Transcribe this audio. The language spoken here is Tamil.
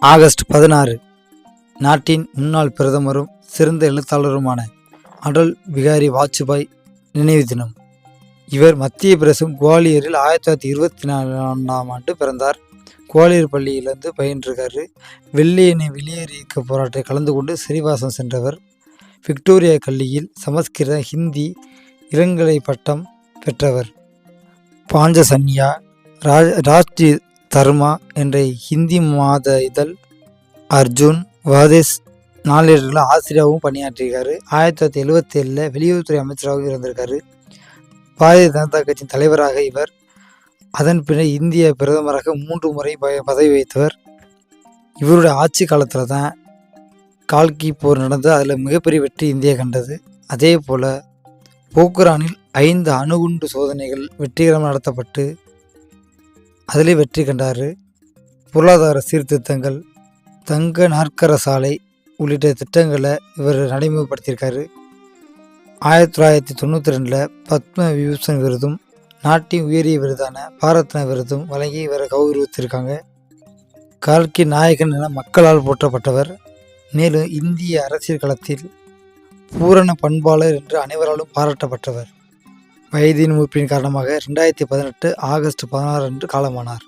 ஆகஸ்ட் 16 நாட்டின் முன்னாள் பிரதமரும் சிறந்த எழுத்தாளருமான அடல் பிகாரி வாஜ்பாய் நினைவு தினம். இவர் மத்திய பிரதேசம் குவாலியரில் 1924ஆம் ஆண்டு பிறந்தார். குவாலியர் பள்ளியிலிருந்து பயின்றிருக்காரு. வெள்ளையனை வெளியேறிய போராட்டத்தை கலந்து கொண்டு சிறைவாசம் சென்றவர். விக்டோரியா கல்வியில் சமஸ்கிருத ஹிந்தி இளங்கலை பட்டம் பெற்றவர். பாஞ்சசன்யா, ராஜ்டி தர்மா என்ற ஹிந்தி மாத இதழ், அர்ஜுன், வாதேஸ் நாளேடுகளில் ஆசிரியராகவும் பணியாற்றியிருக்காரு. 1977 வெளியுறவுத்துறை அமைச்சராகவும் இருந்திருக்காரு. பாரதிய ஜனதா கட்சியின் தலைவராக இவர், அதன் பின்னர் இந்திய பிரதமராக 3 முறை பதவி வகித்தவர். இவருடைய ஆட்சி காலத்தில் தான் கால்கி போர் நடந்து அதில் மிகப்பெரிய வெற்றி இந்தியா கண்டது. அதே போல் போக்ரானில் 5 அணுகுண்டு சோதனைகள் வெற்றிகரமாக நடத்தப்பட்டு அதிலே வெற்றி கண்டார். பொருளாதார சீர்திருத்தங்கள், தங்க நாற்கர சாலை உள்ளிட்ட திட்டங்களை இவர் நடைமுறைப்படுத்தியிருக்காரு. 1992 பத்ம விபூஷன் விருதும் நாட்டின் உயரிய விருதான பாரத்ன விருதும் வழங்கி இவரை கௌரவித்திருக்காங்க. கால்கி நாயகன் என மக்களால் போற்றப்பட்டவர். மேலும் இந்திய அரசியல் களத்தில் பூரண பண்பாளர் என்று அனைவராலும் பாராட்டப்பட்டவர். வயதின் மூப்பின் காரணமாக 2018 ஆகஸ்ட் 16 அன்று காலமானார்.